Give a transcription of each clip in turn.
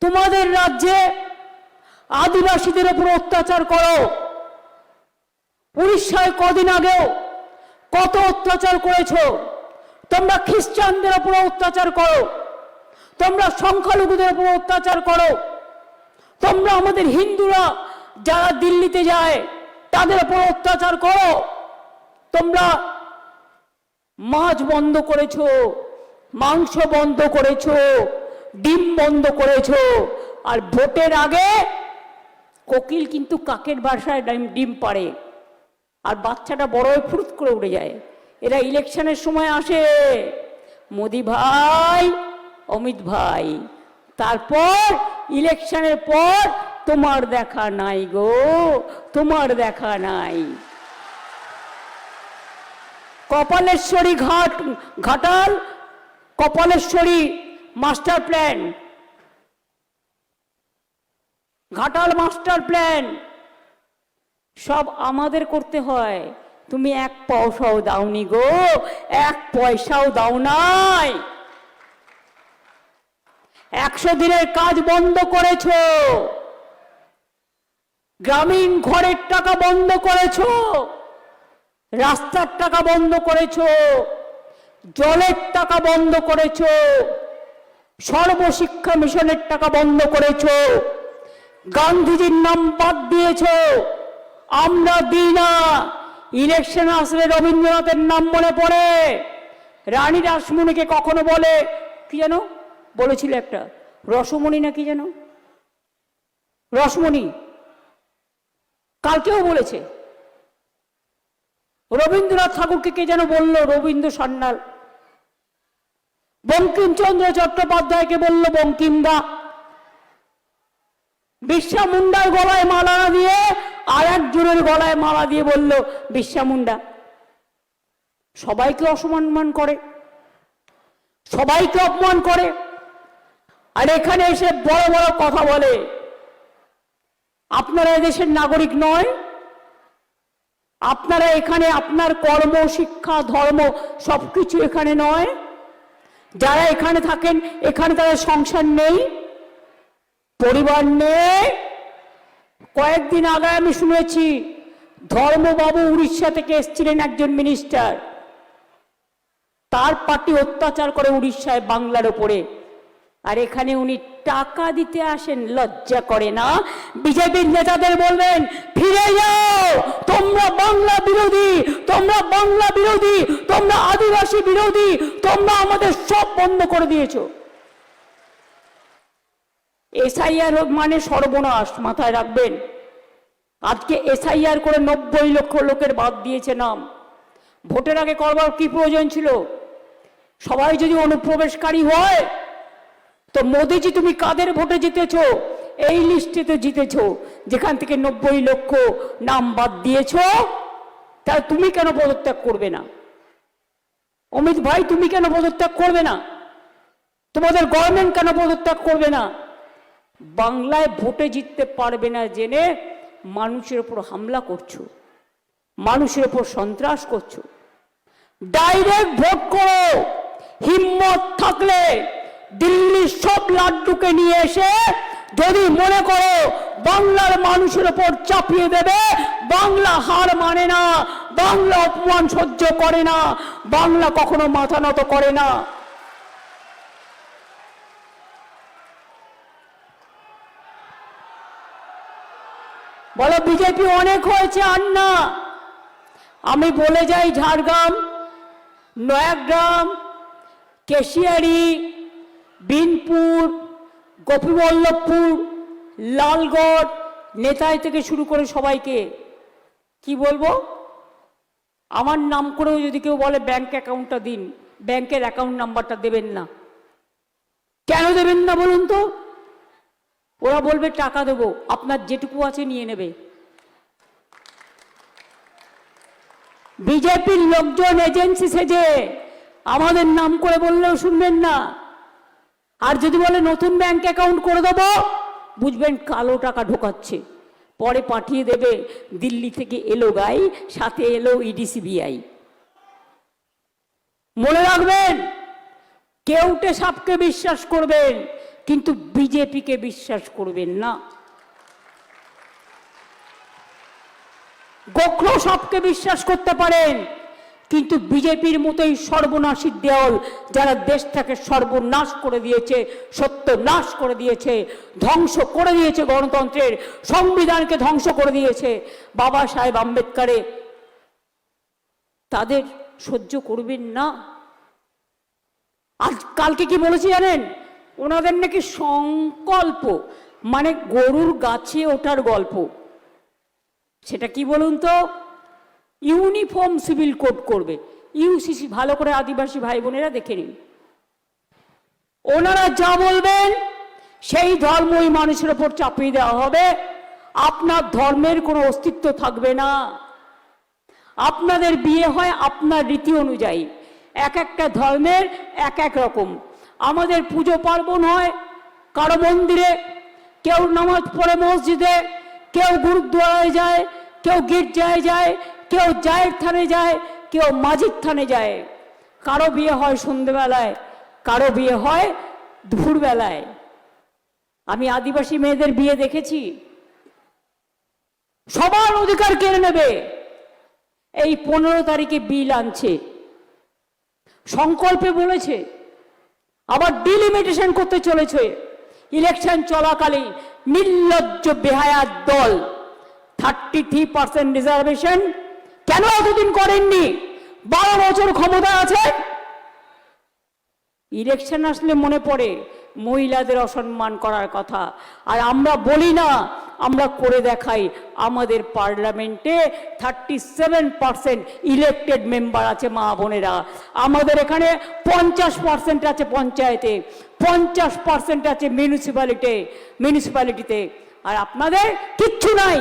তোমাদের রাজ্যে আদিবাসীদের উপর অত্যাচার করো। উড়িষ্যায় কদিন আগেও কত অত্যাচার করেছো। তোমরা খ্রিস্টানদের উপর অত্যাচার করো, তোমরা সংখ্যালঘুদের উপর অত্যাচার করো, তোমরা আমাদের হিন্দুরা যারা দিল্লিতে যায় তাদের উপর অত্যাচার করো। তোমরা মাছ বন্ধ করেছো, মাংস বন্ধ করেছো, ডিম বন্ধ করেছো। আর ভোটের আগে কোকিল কিন্তু কাকের বাসায় ডিম পাড়ে, আর বাচ্চাটা বড় হয়ে ফুরুত করে উড়ে যায়। এরা ইলেকশনের সময় আসে, মোদি ভাই, অমিত ভাই, তারপর ইলেকশনের পর তোমার দেখা নাই গো, তোমার দেখা নাই। Kapaleshwari Ghatal Kapaleshwari master plan, Ghatal master plan সব আমাদের করতে হয়। তুমি এক পয়সাও দাওনি গো, এক পয়সাও দাও নাই। 100 দিনের কাজ বন্ধ করেছো, গ্রামীণ ঘরের টাকা বন্ধ করেছো, রাস্তার টাকা বন্ধ করেছো, জলের টাকা বন্ধ করেছো, সর্বশিক্ষা মিশনের টাকা বন্ধ করেছো, গান্ধীজির নাম বাদ দিয়েছো। আমরা দিই না। ইলেকশন আসলে রবীন্দ্রনাথের নাম মনে পড়ে। রানী রাসমণিকে কখনো বলে কি যেন বলেছিল, একটা রসমণি না কি যেন, রসমণি কালকেও বলেছে। রবীন্দ্রনাথ ঠাকুরকে কে যেন বলল রবীন্দ্র সান্যাল। বঙ্কিমচন্দ্র চট্টোপাধ্যায়কে বলল বঙ্কিমদা। বিরসা মুন্ডার গলায় মালা না দিয়ে আর একজনের গলায় মালা দিয়ে বলল বিরসা মুন্ডা। সবাইকে অসম্মান করে, সবাইকে অপমান করে, আর এখানে এসে বড় বড় কথা বলে। আপনারা এদেশের নাগরিক নয়, আপনারা এখানে আপনার কর্ম, শিক্ষা, ধর্ম সবকিছু এখানে নয়। যারা এখানে থাকেন এখানে তাদের সংসার নেই, পরিবার নেই। কয়েকদিন আগে আমি শুনেছি ধর্মবাবু উড়িষ্যা থেকে এসেছিলেন, একজন মিনিস্টার। তার পার্টি অত্যাচার করে উড়িষ্যায় বাংলার উপরে, আর এখানে উনি টাকা দিতে আসেন। লজ্জা করে না? বিজেপির নেতাদের বলবেন ফিরে যাও, তোমরা বাংলা বিরোধী, তোমরা বাংলা বিরোধী, তোমরা আদিবাসী বিরোধী, তোমরা আমাদের সব বন্ধ করে দিয়েছো। এসআইআর মানে সর্বনাশ, মাথায় রাখবেন। আজকে এসআইআর করে 90 লক্ষ লোকের বাদ দিয়েছে নাম। ভোটের আগে করবার কি প্রয়োজন ছিল? সবাই যদি অনুপ্রবেশকারী হয় তো মোদিজি তুমি কাদের ভোটে জিতেছো? এই লিস্টে তো জিতেছো, যেখান থেকে 90 লক্ষ নাম বাদ দিয়েছো। তাহলে তুমি কেন পদত্যাগ করবে না? অমিত ভাই তুমি কেন পদত্যাগ করবে না? তোমাদের গভর্নমেন্ট কেন পদত্যাগ করবে না? বাংলায় ভোটে জিততে পারবে না জেনে মানুষের উপর হামলা করছো, মানুষের উপর সন্ত্রাস করছো। ডাইরেক্ট ভোট করো। হিম্মত থাকলে দিল্লির সব লাড্ডুকে নিয়ে এসে যদি মনে করো বাংলার মানুষের উপর চাপিয়ে দেবে, বাংলা হার মানে না, বাংলা অপমান সহ্য করে না, বাংলা কখনো মাথা নত করে না। বলো বিজেপি অনেক হয়েছে, আর না। আমি বলে যাই ঝাড়গ্রাম, নয়াগ্রাম, কেশিয়ারি, বিনপুর, গোপীবল্লভপুর, লালগড়, নেতাই থেকে শুরু করে সবাইকে কি বলবো, আমার নাম করেও যদি কেউ বলে ব্যাংক অ্যাকাউন্টটা দিন, ব্যাংকের অ্যাকাউন্ট নাম্বারটা দেবেন না। কেন দেবেন না বলুন তো? ওরা বলবে টাকা দেবো, আপনার যেটুকু আছে নিয়ে নেবে। বিজেপির লোকজন এজেন্সি সেজে আমাদের নাম করে বললেও শুনবেন না। আর যদি বলে নতুন ব্যাংক অ্যাকাউন্ট করে দেবো, বুঝবেন কালো টাকা ঢোকাচ্ছে। পরে পাঠিয়ে দেবে দিল্লি থেকে এলো গাই, সাথে এলো ইডি সিবিআই। মনে রাখবেন, কেউটে সাপকে বিশ্বাস করবেন, কিন্তু বিজেপিকে বিশ্বাস করবেন না। গোখলো সবকে বিশ্বাস করতে পারেন, কিন্তু বিজেপির মতোই সর্বনাশী দেওয়াল যারা দেশটাকে সর্বনাশ করে দিয়েছে, সত্যনাশ করে দিয়েছে, ধ্বংস করে দিয়েছে, গণতন্ত্রের সংবিধানকে ধ্বংস করে দিয়েছে বাবা সাহেব আম্বেদকরে, তাদের সহ্য করবেন না। আজ কালকে কি বলেছি জানেন? ওনাদের নাকি সংকল্প, মানে গরুর গাছে ওঠার গল্প। সেটা কি বলুন তো? ইউনিফর্ম সিভিল কোড করবে, ইউসিসি। ভালো করে আদিবাসী ভাই বোনেরা দেখে নিন, ওনারা যা বলবেন সেই ধর্মই মানুষের ওপর চাপিয়ে দেওয়া হবে। আপনার ধর্মের কোনো অস্তিত্ব থাকবে না। আপনাদের বিয়ে হয় আপনার রীতি অনুযায়ী, এক একটা ধর্মের এক এক রকম। আমাদের পুজো পার্বণ হয় কারো মন্দিরে, কেউ নামাজ পড়ে মসজিদে, কেউ গুরুদ্বারায় যায়, কেউ গির্জায় যায়, কেউ জায়ের থানে যায়, কেউ মাঝির থানে যায়। কারো বিয়ে হয় সন্ধ্যেবেলায়, কারো বিয়ে হয় দুপুরবেলায়। আমি আদিবাসী মেয়েদের বিয়ে দেখেছি। সবার অধিকার কেড়ে নেবে। এই 15 তারিখে বিল আনছে, সংকল্পে বলেছে, আবার ডিলিমিটেশন করতে চলেছে। ইলেকশন চলাকালীন নির্লজ্জ বেহায়ার দল 33% রিজার্ভেশন কেন এতদিন করেননি? 12 বছর ক্ষমতা আছে। ইলেকশন আসলে মনে পড়ে মহিলাদের অসম্মান করার কথা। আর আমরা বলি না, আমরা করে দেখাই। আমাদের পার্লামেন্টে 37% ইলেক্টেড মেম্বার আছে মা বোনেরা। আমাদের এখানে 50% আছে পঞ্চায়েতে, 50% আছে মিউনিসিপ্যালিটিতে। আর আপনাদের কিচ্ছু নাই।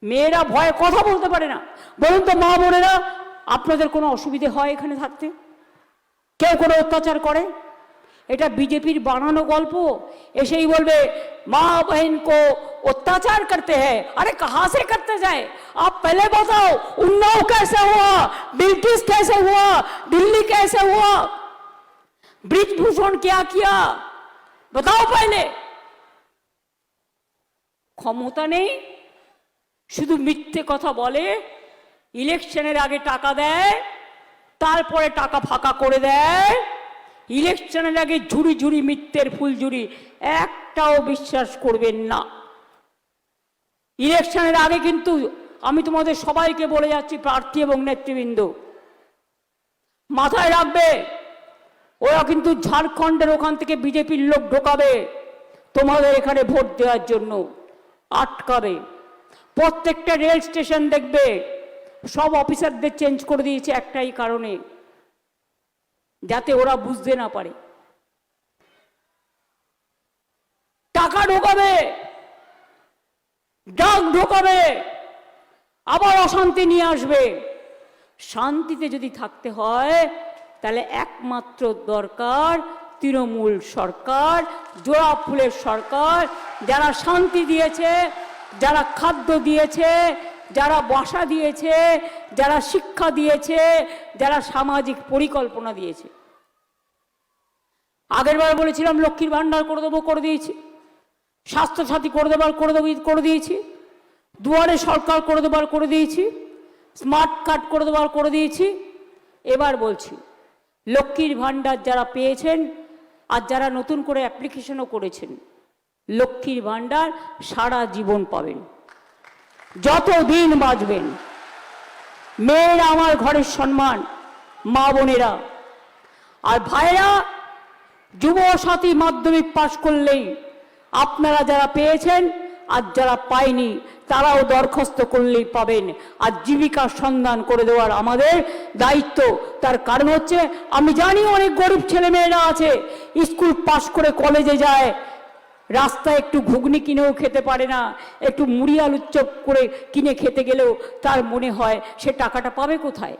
মেয়েরা ভয়ে কথা বলতে পারে না। বলুন তো মা বোনেরা, আপনাদের কোনো অসুবিধে হয় এখানে থাকতে? কেউ কোনো অত্যাচার করে? এটা বিজেপির বানানো গল্প। এসেই বলবে মা बहन को अत्याचार करते हैं। अरे कहां से करते जाए? आप पहले बताओ, उन्नाव कैसे हुआ, बिल्किस कैसे हुआ, दिल्ली कैसे हुआ, ब्रिजभूषण क्या किया, बताओ पहले। ক্ষমতা নেই, শুধু মিথ্যে কথা বলে। ইলেকশনের আগে টাকা দেয়, তারপরে টাকা ফাঁকা করে দেয়। ইলেকশনের আগে ঝুড়ি ঝুড়ি মিথ্যের ফুলঝুরি, একটাও বিশ্বাস করবেন না। ইলেকশনের আগে কিন্তু আমি তোমাদের সবাইকে বলে যাচ্ছি, প্রার্থী এবং নেতৃবৃন্দ মাথায় রাখবে, ওরা কিন্তু ঝাড়খণ্ডের ওখান থেকে বিজেপির লোক ঢোকাবে তোমাদের এখানে ভোট দেওয়ার জন্য, আটকাবে। প্রত্যেকটা রেল স্টেশন দেখবে সব অফিসারদের চেঞ্জ করে দিয়েছে একটাই কারণে, যাতে ওরা বুঝতে না পারে। টাকা ঢোকাবে, ডাক ঢোকাবে, আবার অশান্তি নিয়ে আসবে। শান্তিতে যদি থাকতে হয় তাহলে একমাত্র দরকার তৃণমূল সরকার, জোড়া ফুলের সরকার, যারা শান্তি দিয়েছে, যারা খাদ্য দিয়েছে, যারা বসা দিয়েছে, যারা শিক্ষা দিয়েছে, যারা সামাজিক পরিকল্পনা দিয়েছে। আগেরবার বলেছিলাম লক্ষ্মীর ভান্ডার করে দেবো, করে দিয়েছি। স্বাস্থ্যসাথী করে দিয়েছি। দুয়ারে সরকার করে দেবার করে দিয়েছি। স্মার্ট কার্ড করে দেবার করে দিয়েছি। এবার বলছি, লক্ষ্মীর ভান্ডার যারা পেয়েছেন আর যারা নতুন করে অ্যাপ্লিকেশনও করেছেন, লক্ষ্মীর ভান্ডার সারা জীবন পাবেন, যতদিন বাঁচবেন। মেয়েরা আমার ঘরের সম্মান, মা বোনেরা। আর ভাইরা, যুবসাথী মাধ্যমিক পাশ করলেই আপনারা যারা পেয়েছেন আর যারা পায়নি তারাও দরখাস্ত করলেই পাবেন। আর জীবিকার সন্ধান করে দেওয়ার আমাদের দায়িত্ব। তার কারণ হচ্ছে, আমি জানি অনেক গরিব ছেলেমেয়েরা আছে, স্কুল পাশ করে কলেজে যায়, রাস্তায় একটু ঘুগনি কিনেও খেতে পারে না, একটু মুড়ি আলুর চপ করে কিনে খেতে গেলেও তার মনে হয় সে টাকাটা পাবে কোথায়।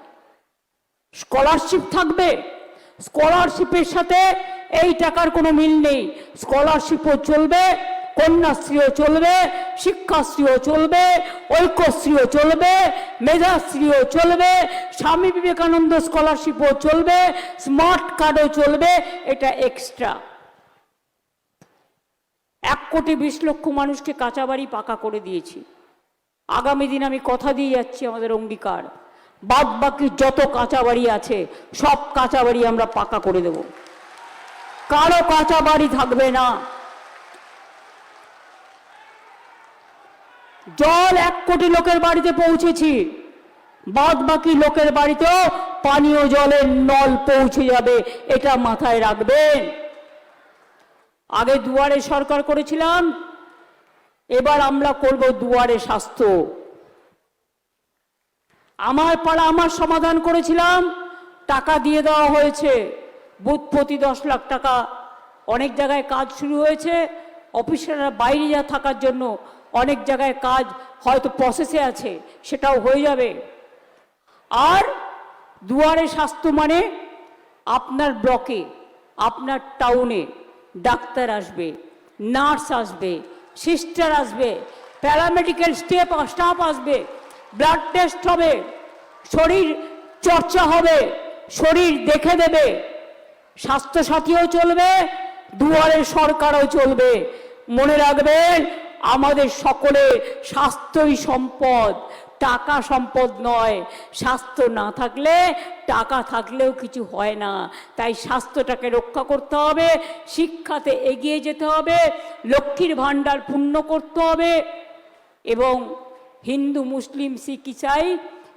স্কলারশিপ থাকবে, স্কলারশিপের সাথে এই টাকার কোনো মিল নেই। স্কলারশিপও চলবে, কন্যাশ্রীও চলবে, শিক্ষাশ্রীও চলবে, ঐক্যশ্রীও চলবে, মেধাশ্রীও চলবে, স্বামী বিবেকানন্দ স্কলারশিপও চলবে, স্মার্ট কার্ডও চলবে। এটা এক্সট্রা। 1,20,00,000 মানুষকে কাঁচা বাড়ি পাকা করে দিয়েছি। আগামী দিন আমি কথা দিয়ে যাচ্ছি, আমাদের অঙ্গীকার, বাদ বাকি যত কাঁচা বাড়ি আছে সব কাঁচা বাড়ি আমরা পাকা করে দেব, কারো কাঁচা বাড়ি থাকবে না। জল 1 কোটি লোকের বাড়িতে পৌঁছেছি, বাদ বাকি লোকের বাড়িতেও পানীয় জলের নল পৌঁছে যাবে, এটা মাথায় রাখবেন। আগে দুয়ারে সরকার করেছিলাম, এবার আমরা করব দুয়ারে স্বাস্থ্য। আমার পাড়া আমার সমাধান করেছিলাম, টাকা দিয়ে দেওয়া হয়েছে, বুথ প্রতি 10 লাখ টাকা। অনেক জায়গায় কাজ শুরু হয়েছে, অফিসাররা বাইরে যা থাকার জন্য অনেক জায়গায় কাজ হয়তো প্রসেসে আছে, সেটাও হয়ে যাবে। আর দুয়ারে স্বাস্থ্য মানে আপনার ব্লকে, আপনার টাউনে ডাক্তার আসবে, নার্স আসবে, সিস্টার আসবে, প্যারামেডিক্যাল স্টাফ আসবে, ব্লাড টেস্ট হবে, শরীর চর্চা হবে, শরীর দেখে দেবে। স্বাস্থ্যসাথীও চলবে, দুয়ারে সরকারও চলবে। মনে রাখবেন, আমাদের সকলে স্বাস্থ্যই সম্পদ, টাকা সম্পদ নয়। স্বাস্থ্য না থাকলে টাকা থাকলেও কিছু হয় না। তাই স্বাস্থ্যটাকে রক্ষা করতে হবে, শিক্ষাতে এগিয়ে যেতে হবে, লক্ষ্মীর ভাণ্ডার পূর্ণ করতে হবে। এবং হিন্দু মুসলিম শিখ ইসাই,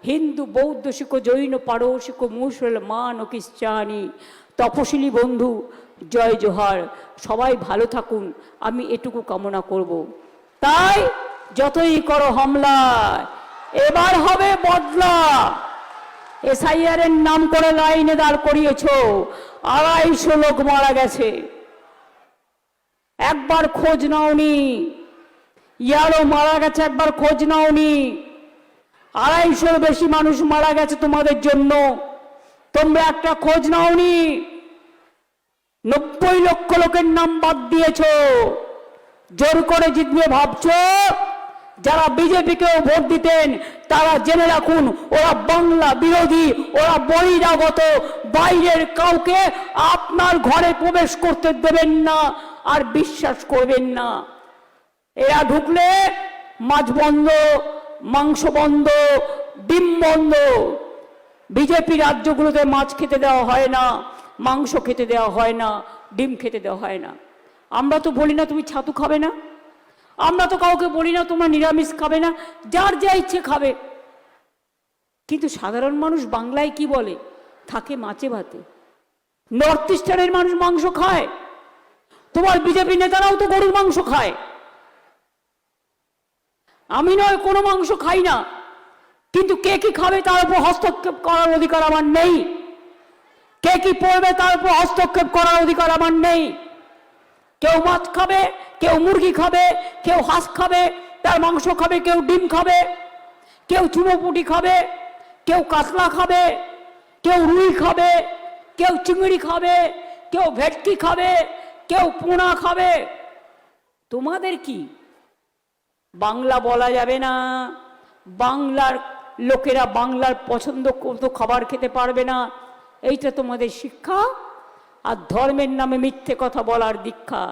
হিন্দু বৌদ্ধ শিখ জৈন পারসিক মুসলমান ও খ্রিস্টানি, তপশিলি বন্ধু জয় জোহার, সবাই ভালো থাকুন, আমি এটুকু কামনা করব। তাই যতই করো হামলা, এবার হবে বদলা। এসআইআর এর নাম করে লাইনে দাঁড় করিয়েছ, 250 লোক মারা গেছে, একবার খোঁজ নাওনি। ইয়ারও মারা গেছে, একবার খোঁজ নাওনি। 250 বেশি মানুষ মারা গেছে তোমাদের জন্য, তোমরা একটা খোঁজ নাওনি। 90 লক্ষ লোকের নাম বাদ দিয়েছ, জোর করে জিতবে ভাবছো। যারা বিজেপিকেও ভোট দিতেন তারা জেনে রাখুন, ওরা বাংলা বিরোধী, ওরা বহিরাগত, বাইরের কাউকে আপনার ঘরে প্রবেশ করতে দেবেন না আর বিশ্বাস করবেন না। এরা ঢুকলে মাছ বন্ধ, মাংস বন্ধ, ডিম বন্ধ। বিজেপি রাজ্যগুলোতে মাছ খেতে দেওয়া হয় না, মাংস খেতে দেওয়া হয় না, ডিম খেতে দেওয়া হয় না। আমরা তো বলি না তুমি ছাতু খাবে না, আমরা তো কাউকে বলি না তোমরা নিরামিষ খাবে না, যার যা ইচ্ছে খাবে। কিন্তু সাধারণ মানুষ বাংলায় কি বলে, থাকে মাছে ভাতে। নর্থ ইস্টার্নের মানুষ মাংস খায়, তোমার বিজেপি নেতারাও তো গরুর মাংস খায়। আমি নয়, কোনো মাংস খাই না, কিন্তু কে কি খাবে তার উপর হস্তক্ষেপ করার অধিকার আমার নেই। কে কি পড়বে তার উপর হস্তক্ষেপ করার অধিকার আমার নেই। কেউ মাছ খাবে, কেউ মুরগি খাবে, কেউ হাঁস খাবে, তার মাংস খাবে, কেউ ডিম খাবে, কেউ চুনোপুটি খাবে, কেউ কাতলা খাবে, কেউ রুই খাবে, কেউ চিংড়ি খাবে, কেউ ভেটকি খাবে, কেউ পোনা খাবে। তোমাদের কি? বাংলা বলা যাবে না, বাংলার লোকেরা বাংলার পছন্দ করতো খাবার খেতে পারবে না, এইটা তোমাদের শিক্ষা। আর ধর্মের নামে মিথ্যে কথা বলার দীক্ষা,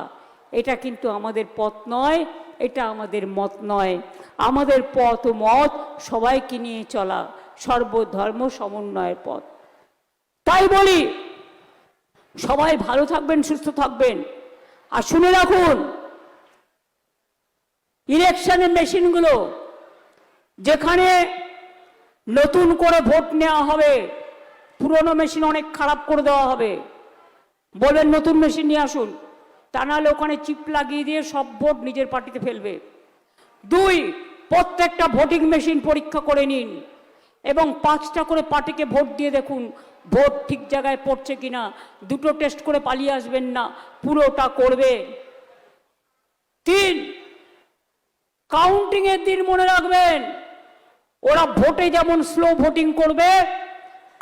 এটা কিন্তু আমাদের পথ নয়, এটা আমাদের মত নয়। আমাদের পথ ও মত সবাইকে নিয়ে চলা, সর্বধর্ম সমন্বয়ের পথ। তাই বলি, সবাই ভালো থাকবেন, সুস্থ থাকবেন। আর শুনে রাখুন, ইলেকশনের মেশিনগুলো যেখানে নতুন করে ভোট নেওয়া হবে, পুরনো মেশিন অনেক খারাপ করে দেওয়া হবে। বলবেন নতুন মেশিন নিয়ে আসুন, তা নাহলে ওখানে চিপ লাগিয়ে দিয়ে সব ভোট নিজের পার্টিতে ফেলবে। 2, প্রত্যেকটা ভোটিং মেশিন পরীক্ষা করে নিন এবং 5টা করে পার্টিকে ভোট দিয়ে দেখুন ভোট ঠিক জায়গায় পড়ছে কিনা। 2টো টেস্ট করে পালিয়ে আসবেন না, পুরোটা করবে। 3, কাউন্টিং এর দিন মনে রাখবেন, ওরা ভোটে যেমন স্লো ভোটিং করবে,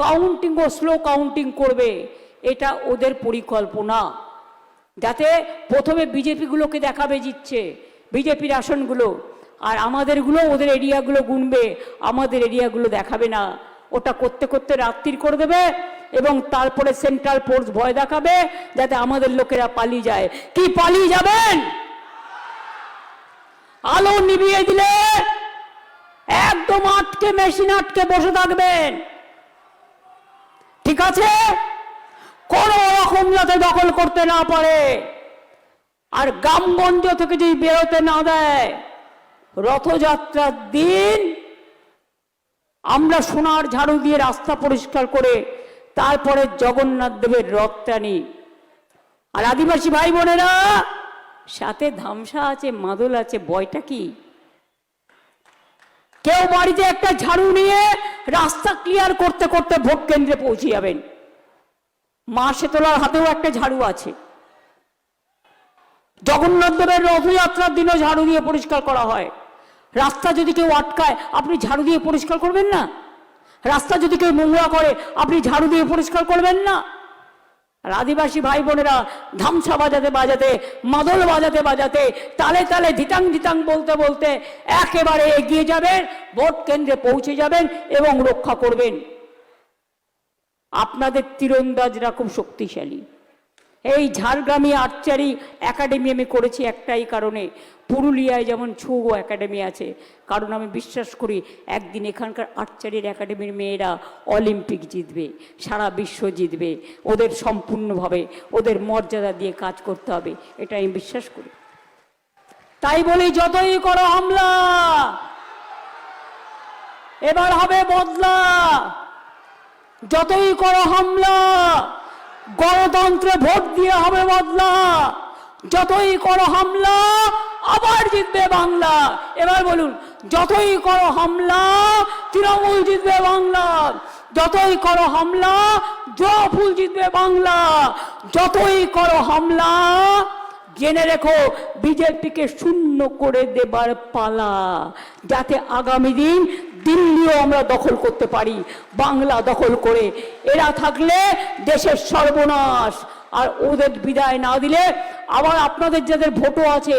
কাউন্টিংও স্লো কাউন্টিং করবে। এটা ওদের পরিকল্পনা, যাতে প্রথমে বিজেপিগুলোকে দেখাবে জিতছে, বিজেপির আসনগুলো, আর আমাদেরগুলো, ওদের এরিয়াগুলো গুনবে, আমাদের এরিয়াগুলো দেখাবে না। ওটা করতে করতে রাত্রির করে দেবে এবং তারপরে সেন্ট্রাল ফোর্স ভয় দেখাবে যাতে আমাদের লোকেরা পালিয়ে যায়। কি পালিয়ে যাবেন? আলো নিভিয়ে দিলে একদম আটকে মেশিন আটকে বসে থাকবেন। ঠিক আছে, কোন রকম যাতে দখল করতে না পারে। আর গ্রামগঞ্জ থেকে যদি বেরোতে না দেয়, রথযাত্রার দিন আমরা সোনার ঝাড়ু দিয়ে রাস্তা পরিষ্কার করে তারপরে জগন্নাথ দেবের রথ টানি। আর আদিবাসী ভাই বোনেরা, সাথে ধামসা আছে, মাদল আছে, বয়টা কি? কেউ বাড়িতে একটা ঝাড়ু নিয়ে রাস্তা ক্লিয়ার করতে করতে ভোট কেন্দ্রে পৌঁছে যাবেন। মা শীতলার হাতেও একটা ঝাড়ু আছে। জগন্নাথ দেবের রথযাত্রার দিনও ঝাড়ু দিয়ে পরিষ্কার করা হয়। রাস্তা যদি কেউ আটকায়, আপনি ঝাড়ু দিয়ে পরিষ্কার করবেন না? রাস্তা যদি কেউ নোংরা করে, আপনি ঝাড়ু দিয়ে পরিষ্কার করবেন না? আর আদিবাসী ভাই বোনেরা ধামসা বাজাতে বাজাতে, মাদল বাজাতে বাজাতে, তালে তালে ধিতাং ধিতাং বলতে বলতে একেবারে এগিয়ে যাবেন, ভোট কেন্দ্রে পৌঁছে যাবেন এবং রক্ষা করবেন। আপনাদের তীরন্দাজরা খুব শক্তিশালী। এই ঝাড়গ্রামে আর্চারি একাডেমি আমি করেছি একটাই কারণে, পুরুলিয়ায় যেমন ছুগো একাডেমি আছে, কারণ আমি বিশ্বাস করি একদিন এখানকার আর্চারির একাডেমির মেয়েরা অলিম্পিক জিতবে, সারা বিশ্ব জিতবে। ওদের সম্পূর্ণভাবে ওদের মর্যাদা দিয়ে কাজ করতে হবে, এটা আমি বিশ্বাস করি। তাই বলি, যতই করো হামলা, এবার হবে বদলা। যতই করো হামলা, গণতন্ত্রে ভোট দিয়ে হবে বদলা। যতই করো হামলা, আবার জিতবে বাংলা। এবার বলুন, যতই করো হামলা, তৃণমূল জিতবে বাংলা। যতই করো হামলা, জয়ফুল জিতবে বাংলা। যতই করো হামলা, জেনে রেখো বিজেপিকে শূন্য করে দেবার পালা, যাতে আগামী দিন দিল্লিও আমরা দখল করতে পারি, বাংলা দখল করে। এরা থাকলে দেশের সর্বনাশ। আর ওদের বিদায় না দিলে আবার আপনাদের যাদের ভোটও আছে,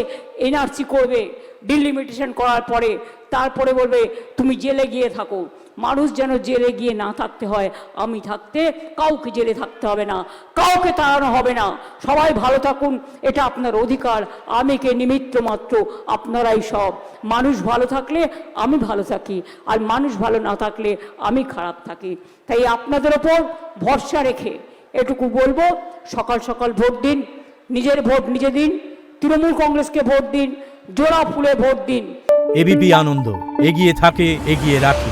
এনআরসি করবে, ডিলিমিটেশন করার পরে তারপরে বলবে তুমি জেলে গিয়ে থাকো। মানুষ যেন জেলে গিয়ে না থাকতে হয়। আমি থাকতে কাউকে জেলে থাকতে হবে না, কাউকে তাড়ানো হবে না। সবাই ভালো থাকুন, এটা আপনার অধিকার। আমি কে নিমিত্ত মাত্র, আপনারাই সব। মানুষ ভালো থাকলে আমি ভালো থাকি, আর মানুষ ভালো না থাকলে আমি খারাপ থাকি। তাই আপনাদের ওপর ভরসা রেখে এটুকু বলবো, সকাল সকাল ভোট দিন, নিজের ভোট নিজে দিন, তৃণমূল কংগ্রেসকে ভোট দিন, জোড়া ফুলে ভোট দিন। এবিপি আনন্দ, এগিয়ে থাকে, এগিয়ে রাখে।